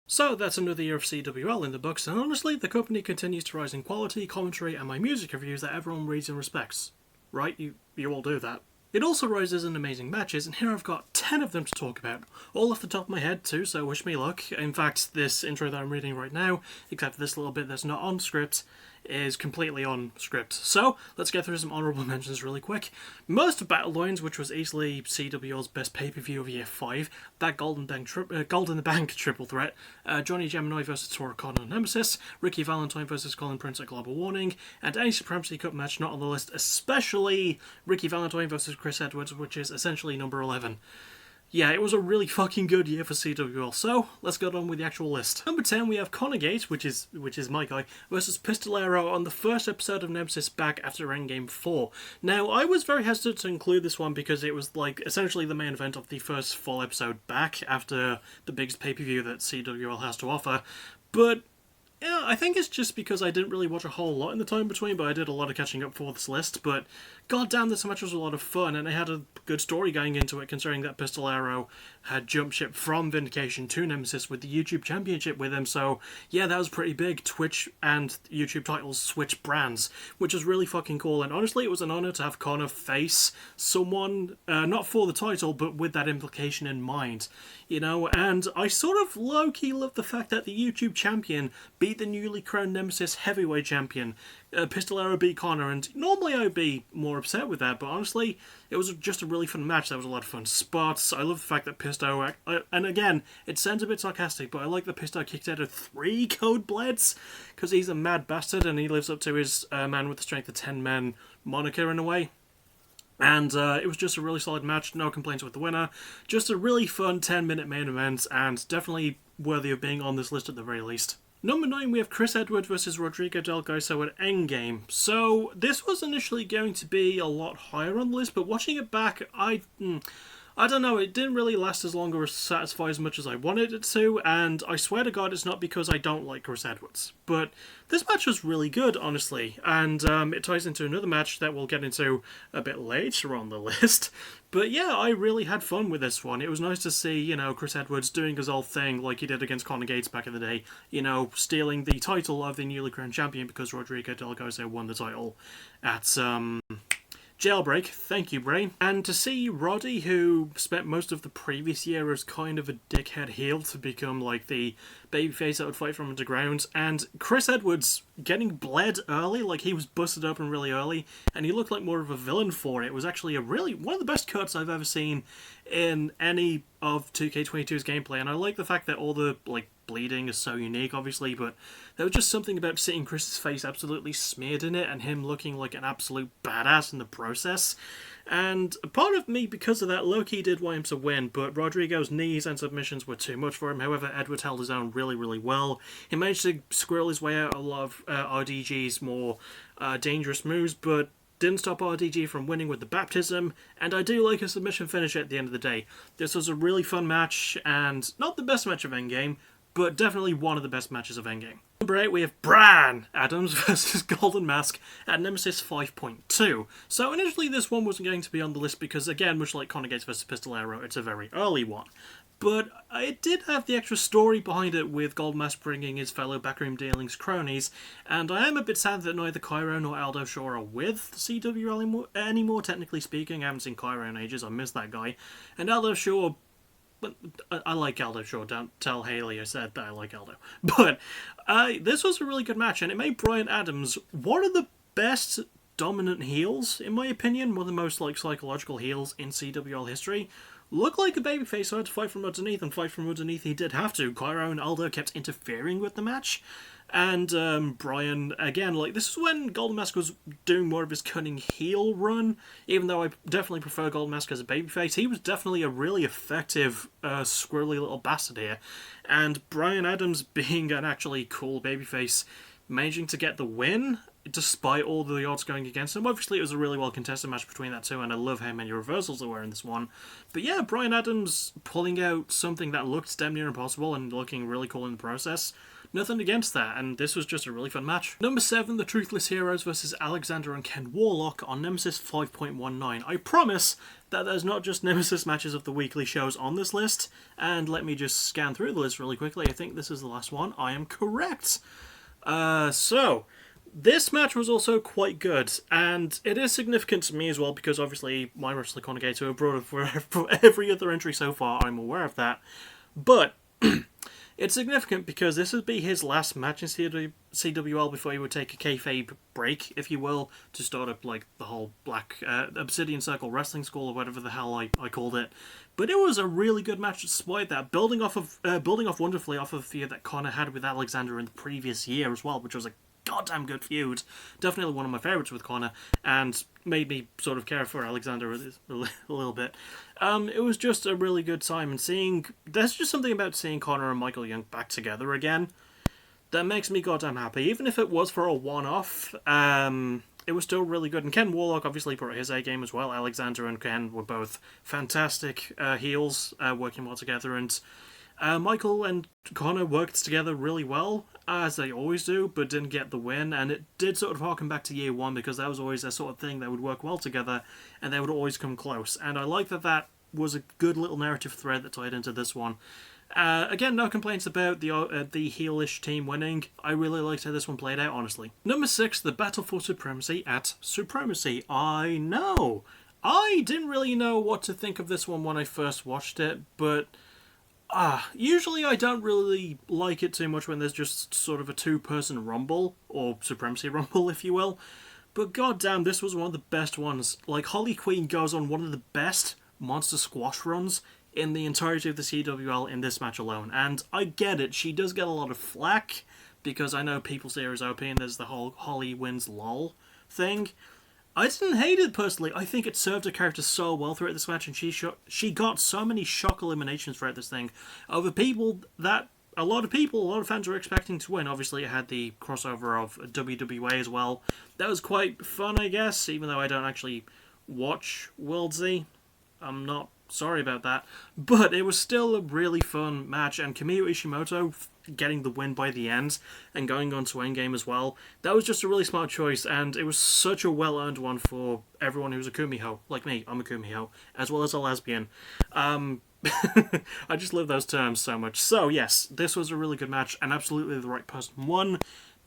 So that's another year of CWL in the books, and honestly, the company continues to rise in quality, commentary, and my music reviews that everyone reads and respects. Right? You all do that. It also rises in amazing matches, and here I've got 10 of them to talk about. All off the top of my head too, so wish me luck. In fact, this intro that I'm reading right now, except for this little bit that's not on script, is completely on script. So, let's get through some honourable mentions really quick. Most of Battle Lines, which was easily CWL's best pay-per-view of year 5, that Gold in the Bank triple threat, Johnny Gemini vs Tora Khan on Nemesis, Ricky Valentine vs Colin Prince at Global Warning, and any Supremacy Cup match not on the list, especially Ricky Valentine vs Chris Edwards, which is essentially number 11. Yeah, it was a really fucking good year for CWL, so let's get on with the actual list. Number 10, we have Conor Gate, which is my guy, versus Pistolero on the first episode of Nemesis back after Endgame 4. Now, I was very hesitant to include this one because it was, like, essentially the main event of the first full episode back after the biggest pay-per-view that CWL has to offer, but yeah, I think it's just because I didn't really watch a whole lot in the time between, but I did a lot of catching up for this list. But goddamn, this match was a lot of fun, and it had a good story going into it, considering that Pistolero had jumped ship from Vindication to Nemesis with the YouTube Championship with him. So yeah, that was pretty big. Twitch and YouTube titles switch brands, which was really fucking cool. And honestly, it was an honor to have Conor face someone, not for the title, but with that implication in mind. You know, and I sort of low-key love the fact that the YouTube champion beat the newly crowned Nemesis heavyweight champion. Pistolero beat Conor, and normally I would be more upset with that, but honestly, it was just a really fun match. There was a lot of fun spots. I love the fact that Pisto, and again, it sounds a bit sarcastic, but I like that Pisto kicked out of 3 Code Bloods, because he's a mad bastard, and he lives up to his man with the strength of 10 men moniker in a way. And it was just a really solid match, no complaints with the winner. Just a really fun 10-minute main event, and definitely worthy of being on this list at the very least. Number 9, we have Chris Edwards versus Rodrigo Del Goiso at Endgame. So, this was initially going to be a lot higher on the list, but watching it back, I don't know, it didn't really last as long or satisfy as much as I wanted it to, and I swear to God it's not because I don't like Chris Edwards. But this match was really good, honestly, and it ties into another match that we'll get into a bit later on the list. But yeah, I really had fun with this one. It was nice to see, you know, Chris Edwards doing his old thing like he did against Conor Gates back in the day, you know, stealing the title of the newly crowned champion because Rodrigo Del Goiso won the title at, Jailbreak, thank you, Bray. And to see Roddy, who spent most of the previous year as kind of a dickhead heel, to become like the babyface that would fight from underground, and Chris Edwards getting bled early, like he was busted open really early, and he looked like more of a villain for it. It was actually a really one of the best cuts I've ever seen in any of 2K22's gameplay, and I like the fact that all the like bleeding is so unique, obviously, but there was just something about seeing Chris's face absolutely smeared in it and him looking like an absolute badass in the process. And a part of me, because of that, low-key did want him to win, but Rodrigo's knees and submissions were too much for him. However, Edwards held his own really, really well. He managed to squirrel his way out a lot of RDG's more dangerous moves, but didn't stop RDG from winning with the baptism, and I do like a submission finish at the end of the day. This was a really fun match, and not the best match of Endgame, but definitely one of the best matches of Endgame. Number 8, we have Bran Adams versus Golden Mask at Nemesis 5.2. So initially this one wasn't going to be on the list because, again, much like Conor Gates versus Pistolero, it's a very early one. But it did have the extra story behind it with Golden Mask bringing his fellow backroom dealings cronies, and I am a bit sad that neither Cairo nor Aldo Shaw are with CWL anymore, technically speaking. I haven't seen Cairo in ages, I miss that guy. And Aldo Shaw, but I like Aldo Shaw, don't tell Haley I said that I like Aldo. But this was a really good match, and it made Brian Adams one of the best dominant heels, in my opinion, one of the most like psychological heels in CWL history. Look like a babyface who had to fight from underneath, and fight from underneath he did have to. Cairo and Aldo kept interfering with the match. And Brian, again, like, this is when Golden Mask was doing more of his cunning heel run, even though I definitely prefer Golden Mask as a babyface. He was definitely a really effective, squirrely little bastard here. And Brian Adams being an actually cool babyface, managing to get the win, despite all the odds going against him. Obviously, it was a really well-contested match between that two, and I love how many reversals there were in this one. But yeah, Brian Adams pulling out something that looked damn near impossible and looking really cool in the process. Nothing against that, and this was just a really fun match. Number 7, the Truthless Heroes versus Alexander and Ken Warlock on Nemesis 5.19. I promise that there's not just Nemesis matches of the weekly shows on this list, and let me just scan through the list really quickly. I think this is the last one. I am correct. So, this match was also quite good, and it is significant to me as well because obviously my Wrestling Conjugator have brought it for every other entry so far, I'm aware of that. But it's significant because this would be his last match in CWL before he would take a kayfabe break, if you will, to start up like the whole Black Obsidian Circle Wrestling School or whatever the hell I called it. But it was a really good match despite that, building off wonderfully off of the feud that Connor had with Alexander in the previous year as well, which was a goddamn good feud. Definitely one of my favourites with Connor, and made me sort of care for Alexander a little bit. It was just a really good time, and there's just something about seeing Connor and Michael Young back together again that makes me goddamn happy. Even if it was for a one-off, it was still really good. And Ken Warlock obviously brought his A-game as well. Alexander and Ken were both fantastic heels, working well together, and Michael and Connor worked together really well, as they always do, but didn't get the win, and it did sort of harken back to year one, because that was always a sort of thing that would work well together, and they would always come close, and I like that was a good little narrative thread that tied into this one. Again, no complaints about the heelish team winning. I really liked how this one played out, honestly. Number 6, the Battle for Supremacy at Supremacy. I know! I didn't really know what to think of this one when I first watched it, but usually I don't really like it too much when there's just sort of a two-person rumble, or Supremacy Rumble, if you will. But goddamn, this was one of the best ones. Like, Holly Queen goes on one of the best Monster Squash runs in the entirety of the CWL in this match alone. And I get it, she does get a lot of flack, because I know people say her as OP, and there's the whole Holly wins lol thing. I didn't hate it personally. I think it served her character so well throughout this match, and she got so many shock eliminations throughout this thing over people that a lot of fans were expecting to win. Obviously, it had the crossover of WWE as well. That was quite fun, I guess, even though I don't actually watch Worldsy. I'm not sorry about that. But it was still a really fun match, and Kamiya Ishimoto getting the win by the end and going on to Endgame as well. That was just a really smart choice, and it was such a well-earned one for everyone who's a kumiho. Like me, I'm a kumiho, as well as a lesbian. I just love those terms so much. So yes, this was a really good match, and absolutely the right person won.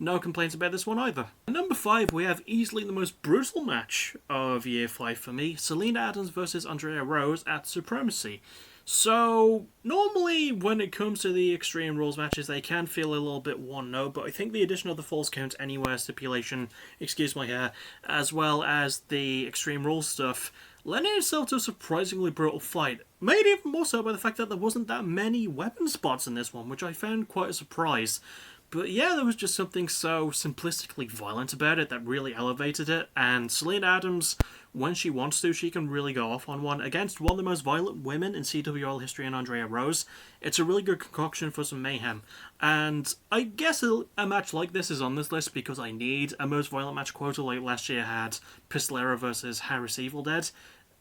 No complaints about this one either. At number 5, we have easily the most brutal match of Year 5 for me. Selena Adams versus Andrea Rose at Supremacy. So, normally when it comes to the Extreme Rules matches, they can feel a little bit one-note, but I think the addition of the Falls Count Anywhere stipulation, excuse my hair, as well as the Extreme Rules stuff, lending itself to a surprisingly brutal fight. Made even more so by the fact that there wasn't that many weapon spots in this one, which I found quite a surprise. But yeah, there was just something so simplistically violent about it that really elevated it, and Selena Adams, when she wants to, she can really go off on one against one of the most violent women in CWL history, in Andrea Rose. It's a really good concoction for some mayhem, and I guess a match like this is on this list because I need a most violent match quota like last year had Pistolera versus Harris Evil Dead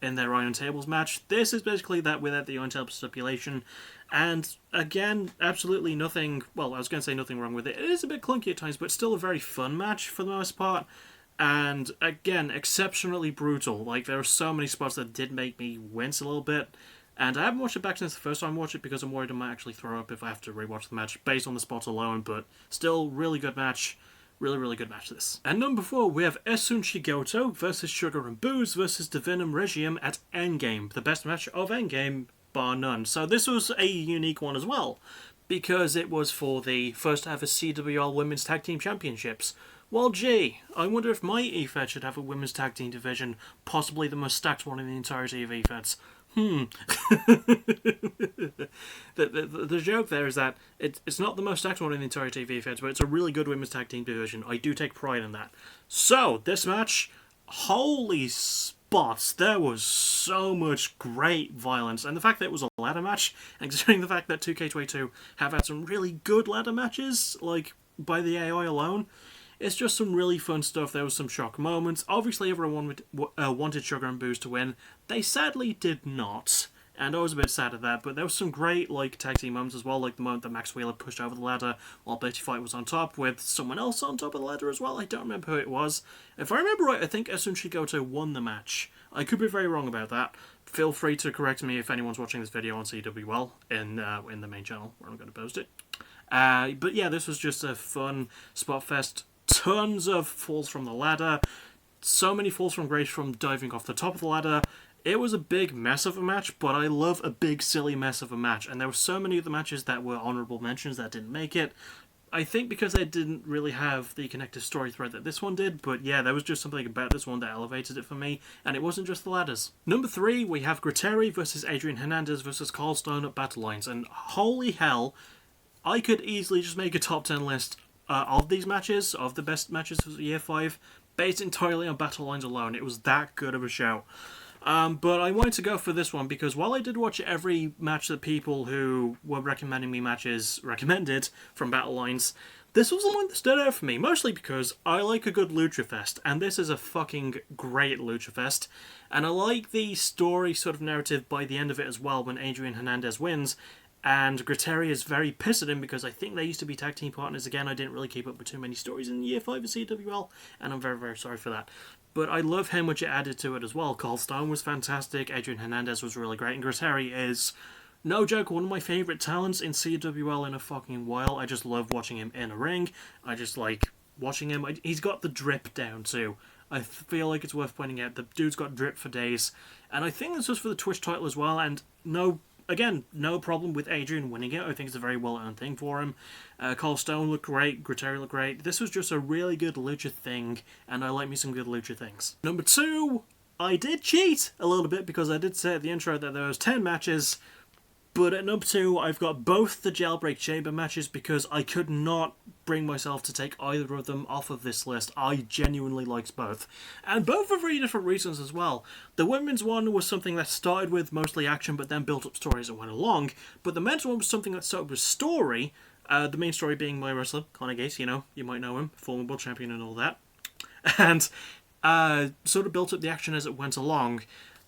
in their Iron Tables match. This is basically that without the Iron Tables stipulation. And again, absolutely nothing, well, I was going to say nothing wrong with it. It is a bit clunky at times, but still a very fun match for the most part. And again, exceptionally brutal. Like, there are so many spots that did make me wince a little bit. And I haven't watched it back since the first time I watched it because I'm worried I might actually throw up if I have to rewatch the match based on the spots alone. But still, really good match. Really, really good match, this. And number 4, we have Esun Shigoto versus Sugar and Booze versus Divinum Regium at Endgame. The best match of Endgame, bar none. So this was a unique one as well, because it was for the first ever CWL Women's Tag Team Championships. Well, gee, I wonder if my EFED should have a Women's Tag Team division, possibly the most stacked one in the entirety of EFEDs. The joke there is that it's not the most stacked one in the entirety of EFEDs, but it's a really good Women's Tag Team division. I do take pride in that. So, this match, holy spots, there was so much great violence, and the fact that it was a ladder match, and considering the fact that 2K22 have had some really good ladder matches, like, by the AI alone, it's just some really fun stuff. There was some shock moments. Obviously, everyone wanted Sugar and Booze to win. They sadly did not, and I was a bit sad at that, but there was some great, like, tag team moments as well, like the moment that Max Wheeler pushed over the ladder while Betty Fight was on top with someone else on top of the ladder as well. I don't remember who it was. If I remember right, I think Asunci Goto won the match. I could be very wrong about that. Feel free to correct me if anyone's watching this video on CWL in the main channel where I'm going to post it. But yeah, this was just a fun spot fest. Tons of falls from the ladder. So many falls from Grace from diving off the top of the ladder. It was a big mess of a match, but I love a big silly mess of a match. And there were so many of the matches that were honourable mentions that didn't make it. I think because they didn't really have the connective story thread that this one did, but yeah, there was just something about this one that elevated it for me, and it wasn't just the ladders. Number 3, we have Griteri versus Adrian Hernandez versus Carl Stone at Battle Lines, and holy hell, I could easily just make a top 10 list of these matches, of the best matches of Year 5, based entirely on Battle Lines alone. It was that good of a show. But I wanted to go for this one because while I did watch every match that people who were recommending me matches recommended from Battle Lines, this was the one that stood out for me, mostly because I like a good Lucha Fest, and this is a fucking great Lucha Fest, and I like the story sort of narrative by the end of it as well when Adrian Hernandez wins, and Griteri is very pissed at him because I think they used to be tag team partners again. I didn't really keep up with too many stories in Year 5 of CWL, and I'm very, very sorry for that. But I love how much it added to it as well. Carl Stone was fantastic, Adrian Hernandez was really great, and Griteri is, no joke, one of my favourite talents in CWL in a fucking while. I just love watching him in a ring. I just like watching him. He's got the drip down too. I feel like it's worth pointing out. The dude's got drip for days. And I think this was for the Twitch title as well, and Again, no problem with Adrian winning it. I think it's a very well-earned thing for him. Carl Stone looked great. Griteri looked great. This was just a really good lucha thing, and I like me some good lucha things. Number 2, I did cheat a little bit because I did say at the intro that there was 10 matches, but at number 2, I've got both the Jailbreak Chamber matches because I could not bring myself to take either of them off of this list. I genuinely liked both. And both for very different reasons as well. The women's one was something that started with mostly action but then built up stories that went along. But the men's one was something that started with story. The main story being my wrestler, Conor Gates, you might know him, former world champion and all that. And sort of built up the action as it went along.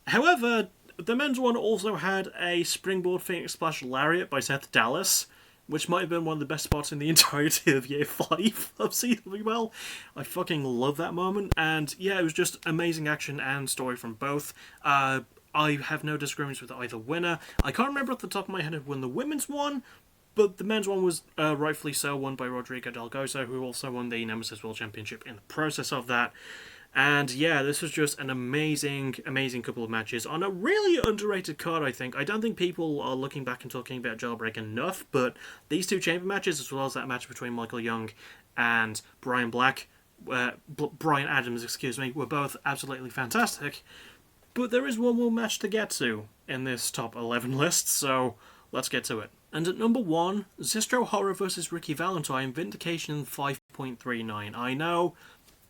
However, the men's one also had a Springboard Phoenix Splash Lariat by Seth Dallas, which might have been one of the best spots in the entirety of Year 5 of CWL. I fucking love that moment, and yeah, it was just amazing action and story from both. I have no disagreements with either winner. I can't remember off the top of my head who won the women's one, but the men's one was rightfully so won by Rodrigo Delgoso, who also won the Nemesis World Championship in the process of that. And yeah, this was just an amazing, amazing couple of matches on a really underrated card, I think. I don't think people are looking back and talking about Jailbreak enough, but these two chamber matches, as well as that match between Michael Young and Brian Adams, were both absolutely fantastic. But there is one more match to get to in this top 11 list, so let's get to it. And at number 1, Zistro Horror vs Ricky Valentine, Vindication 5.39. I know,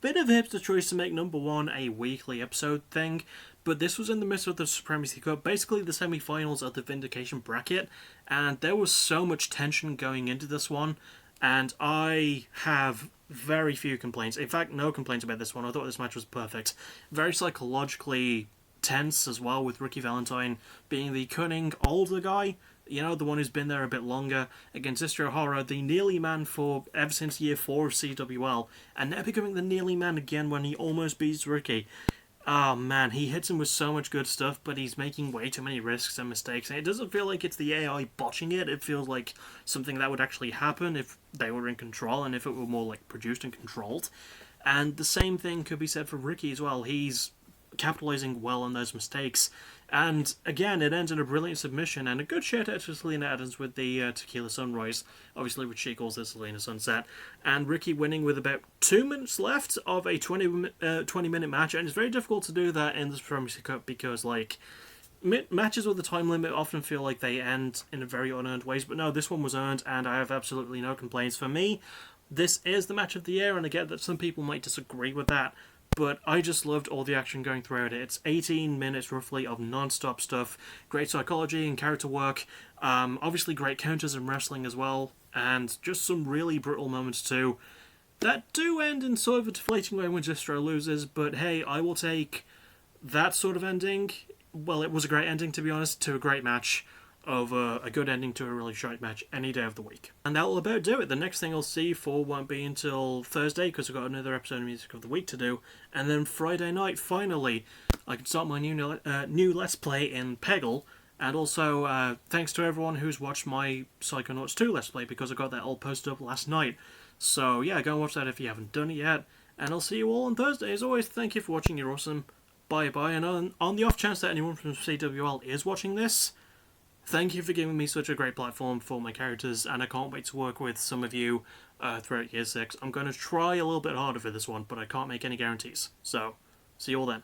bit of a hipster choice to make number 1 a weekly episode thing, but this was in the midst of the Supremacy Cup, basically the semi-finals of the Vindication bracket, and there was so much tension going into this one, and I have very few complaints. In fact, no complaints about this one. I thought this match was perfect. Very psychologically tense as well, with Ricky Valentine being the cunning older guy, the one who's been there a bit longer, against Zistro Horror, the Nearly Man for ever since Year 4 of CWL, and now becoming the Nearly Man again when he almost beats Ricky. Oh man, he hits him with so much good stuff, but he's making way too many risks and mistakes, and it doesn't feel like it's the AI botching it. It feels like something that would actually happen if they were in control, and if it were more like produced and controlled. And the same thing could be said for Ricky as well. He's capitalizing well on those mistakes, and again, it ends in a brilliant submission and a good shout out to Selena Adams with the Tequila Sunrise, obviously, which she calls the Selena Sunset, and Ricky winning with about 2 minutes left of a 20-minute match. And it's very difficult to do that in the Supremacy Cup because matches with a time limit often feel like they end in a very unearned ways, but no, this one was earned, and I have absolutely no complaints. For me, this is the match of the year, and I get that some people might disagree with that, but I just loved all the action going throughout it. It's 18 minutes roughly of non-stop stuff, great psychology and character work, obviously great counters and wrestling as well, and just some really brutal moments too, that do end in sort of a deflating way when Zistro loses, but hey, I will take that sort of ending well, it was a great ending, to be honest, to a great match, over a good ending to a really shite match any day of the week. And that will about do it. The next thing I'll see for won't be until Thursday, because I've got another episode of Music of the Week to do, and then Friday night, finally, I can start my new Let's Play in Peggle. And also, thanks to everyone who's watched my Psychonauts 2 Let's Play, because I got that all posted up last night. So yeah, go and watch that if you haven't done it yet. And I'll see you all on Thursday. As always, thank you for watching, you're awesome. Bye bye, and on the off chance that anyone from CWL is watching this, thank you for giving me such a great platform for my characters, and I can't wait to work with some of you throughout Year 6. I'm going to try a little bit harder for this one, but I can't make any guarantees. So, see you all then.